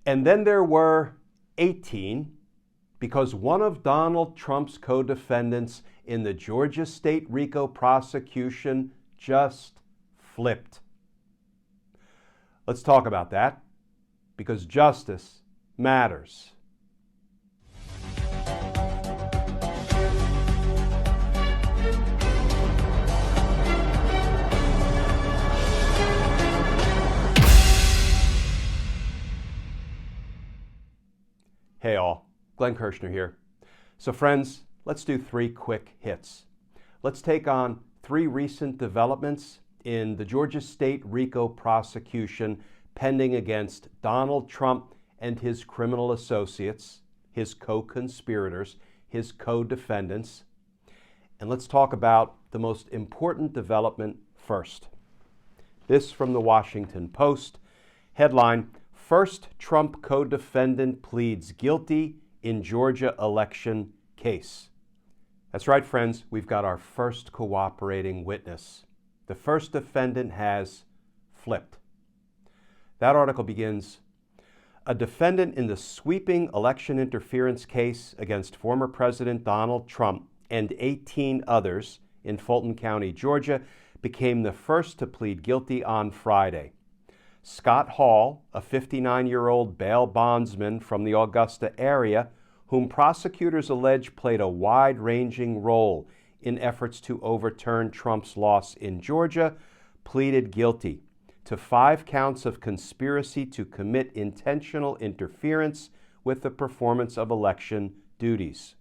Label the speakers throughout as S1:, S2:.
S1: And then there were 18, because one of Donald Trump's co-defendants in the Georgia state RICO prosecution just flipped. Let's talk about that, because justice matters. Hey all, Glenn Kirshner here. So friends, let's do 3 quick hits. Let's take on 3 recent developments in the Georgia state RICO prosecution pending against Donald Trump and his criminal associates, his co-conspirators, his co-defendants. And let's talk about the most important development first. This from the Washington Post, headline, First Trump co-defendant pleads guilty in Georgia election case. That's right, friends, we've got our first cooperating witness. The first defendant has flipped. That article begins, a defendant in the sweeping election interference case against former President Donald Trump and 18 others in Fulton County, Georgia, became the first to plead guilty on Friday. Scott Hall, a 59-year-old bail bondsman from the Augusta area, whom prosecutors allege played a wide-ranging role in efforts to overturn Trump's loss in Georgia, pleaded guilty to 5 counts of conspiracy to commit intentional interference with the performance of election duties.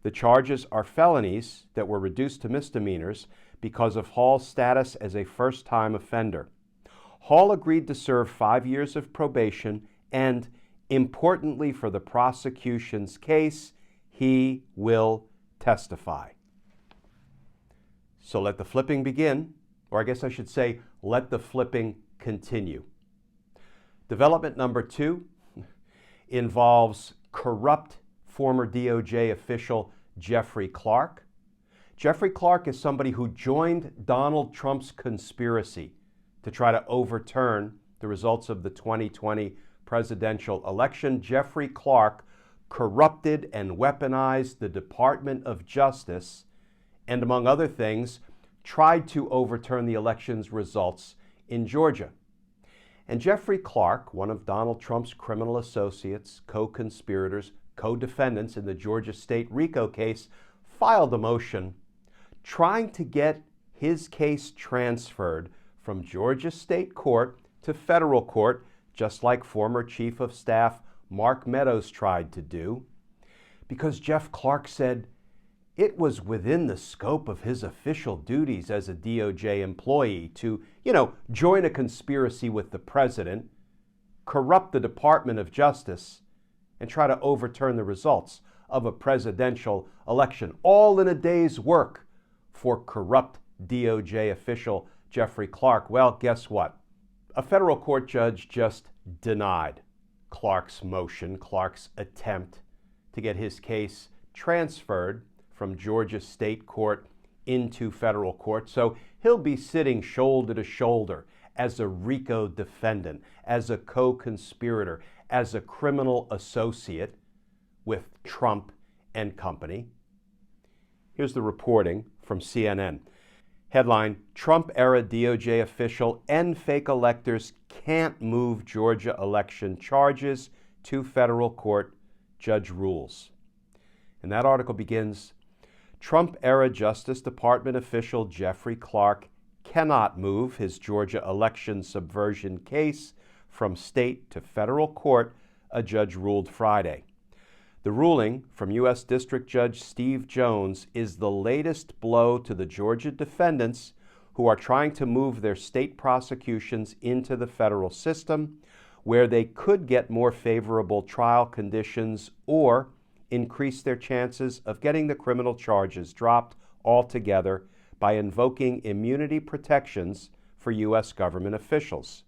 S1: The charges are felonies that were reduced to misdemeanors because of Hall's status as a first-time offender. Hall agreed to serve 5 years of probation and, importantly for the prosecution's case, he will testify. So let the flipping begin, or I guess I should say, let the flipping continue. Development number 2 involves corrupt former DOJ official Jeffrey Clark. Jeffrey Clark is somebody who joined Donald Trump's conspiracy to try to overturn the results of the 2020 presidential election. Jeffrey Clark corrupted and weaponized the Department of Justice and, among other things, tried to overturn the election's results in Georgia. And Jeffrey Clark, one of Donald Trump's criminal associates, co-conspirators, co-defendants in the Georgia state RICO case, filed a motion trying to get his case transferred from Georgia state court to federal court, just like former Chief of Staff Mark Meadows tried to do, because Jeff Clark said it was within the scope of his official duties as a DOJ employee to, join a conspiracy with the president, corrupt the Department of Justice, and try to overturn the results of a presidential election, all in a day's work for corrupt DOJ official Jeffrey Clark. Well, guess what? A federal court judge just denied Clark's motion, Clark's attempt to get his case transferred from Georgia state court into federal court. So he'll be sitting shoulder to shoulder as a RICO defendant, as a co-conspirator, as a criminal associate with Trump and company. Here's the reporting from CNN. Headline, Trump-era DOJ official and fake electors can't move Georgia election charges to federal court, judge rules. And that article begins, Trump-era Justice Department official Jeffrey Clark cannot move his Georgia election subversion case from state to federal court, a judge ruled Friday. The ruling from U.S. District Judge Steve Jones is the latest blow to the Georgia defendants who are trying to move their state prosecutions into the federal system, where they could get more favorable trial conditions or increase their chances of getting the criminal charges dropped altogether by invoking immunity protections for U.S. government officials.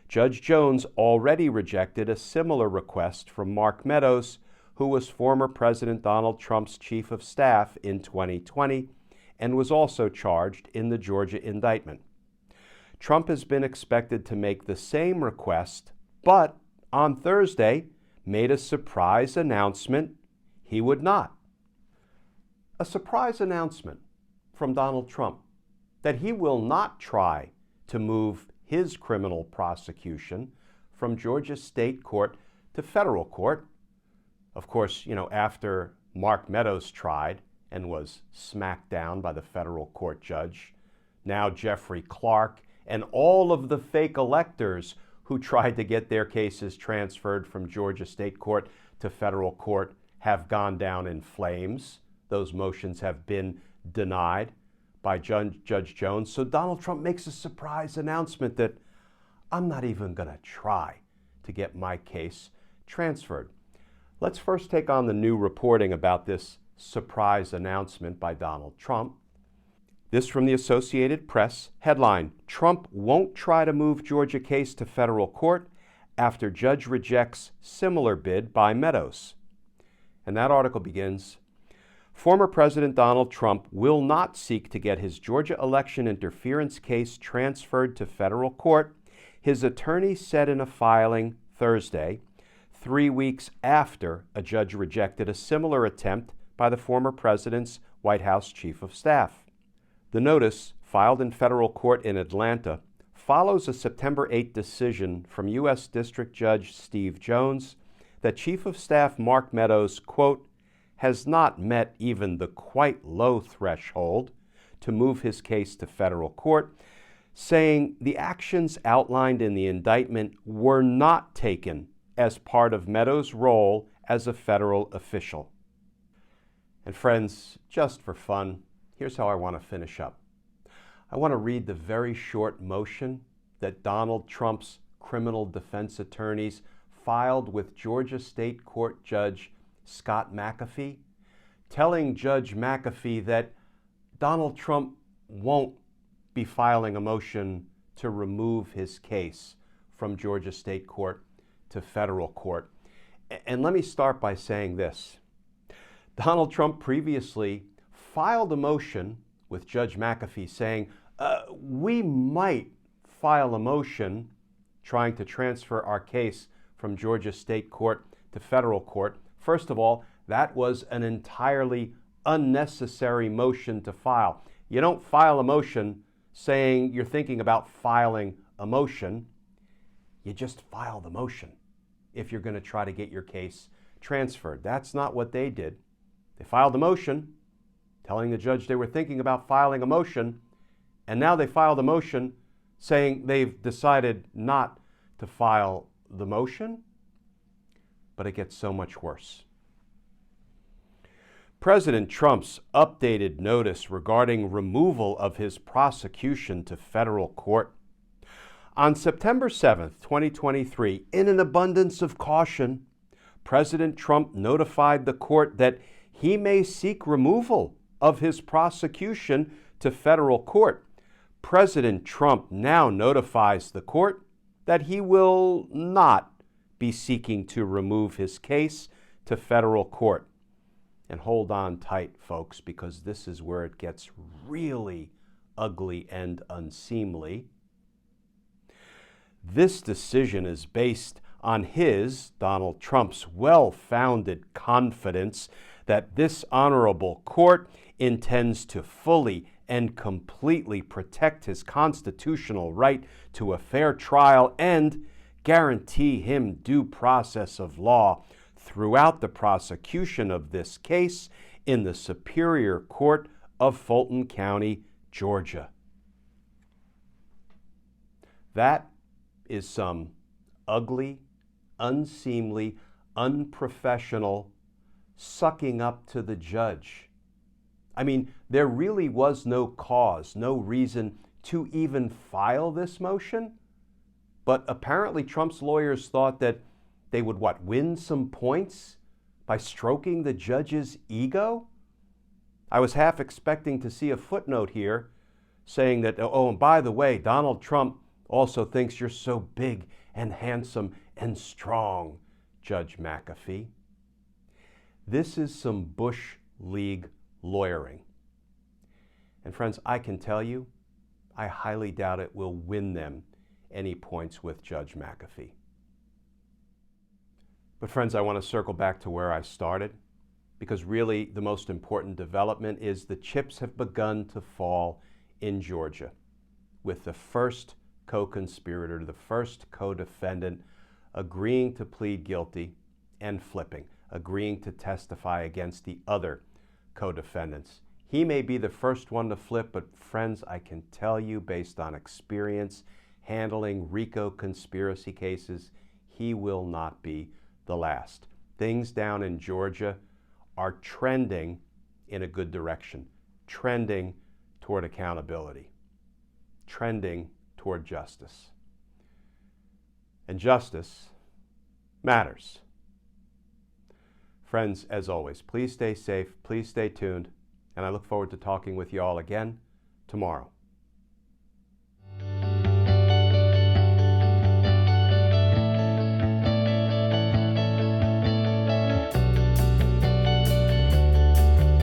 S1: Judge Jones already rejected a similar request from Mark Meadows, who was former President Donald Trump's chief of staff in 2020 and was also charged in the Georgia indictment. Trump has been expected to make the same request, but on Thursday made a surprise announcement he would not. A surprise announcement from Donald Trump that he will not try to move his criminal prosecution from Georgia state court to federal court. Of course, after Mark Meadows tried and was smacked down by the federal court judge, now Jeffrey Clark and all of the fake electors who tried to get their cases transferred from Georgia state court to federal court have gone down in flames. Those motions have been denied by Judge Jones. So Donald Trump makes a surprise announcement that I'm not even going to try to get my case transferred. Let's first take on the new reporting about this surprise announcement by Donald Trump. This from the Associated Press, headline, Trump won't try to move Georgia case to federal court after judge rejects similar bid by Meadows. And that article begins, former President Donald Trump will not seek to get his Georgia election interference case transferred to federal court, his attorney said in a filing Thursday, 3 weeks after a judge rejected a similar attempt by the former president's White House chief of staff. The notice, filed in federal court in Atlanta, follows a September 8 decision from U.S. District Judge Steve Jones that Chief of Staff Mark Meadows, quote, has not met even the quite low threshold to move his case to federal court, saying the actions outlined in the indictment were not taken as part of Meadows' role as a federal official. And friends, just for fun, here's how I want to finish up. I want to read the very short motion that Donald Trump's criminal defense attorneys filed with Georgia State Court Judge Scott McAfee, telling Judge McAfee that Donald Trump won't be filing a motion to remove his case from Georgia State Court to federal court. And let me start by saying this. Donald Trump previously filed a motion with Judge McAfee saying, we might file a motion trying to transfer our case from Georgia State Court to federal court. First of all, that was an entirely unnecessary motion to file. You don't file a motion saying you're thinking about filing a motion. You just file the motion if you're going to try to get your case transferred. That's not what they did. They filed a motion telling the judge they were thinking about filing a motion, and now they filed a motion saying they've decided not to file the motion. But it gets so much worse. President Trump's updated notice regarding removal of his prosecution to federal court. On September 7th, 2023, in an abundance of caution, President Trump notified the court that he may seek removal of his prosecution to federal court. President Trump now notifies the court that he will not be seeking to remove his case to federal court. And hold on tight, folks, because this is where it gets really ugly and unseemly. This decision is based on his, Donald Trump's, well-founded confidence that this honorable court intends to fully and completely protect his constitutional right to a fair trial and guarantee him due process of law throughout the prosecution of this case in the Superior Court of Fulton County, Georgia. That is some ugly, unseemly, unprofessional sucking up to the judge. I mean, there really was no cause, no reason to even file this motion, but apparently Trump's lawyers thought that they would, win some points by stroking the judge's ego? I was half expecting to see a footnote here saying that, oh, and by the way, Donald Trump also thinks you're so big and handsome and strong, Judge McAfee. This is some Bush League lawyering. And friends, I can tell you, I highly doubt it will win them any points with Judge McAfee. But friends, I want to circle back to where I started, because really the most important development is the chips have begun to fall in Georgia, with the first co-conspirator, the first co-defendant, agreeing to plead guilty and flipping, agreeing to testify against the other co-defendants. He may be the first one to flip, but friends, I can tell you based on experience handling RICO conspiracy cases, he will not be the last. Things down in Georgia are trending in a good direction, trending toward accountability, trending toward justice. And justice matters. Friends, as always, please stay safe, please stay tuned, and I look forward to talking with you all again tomorrow.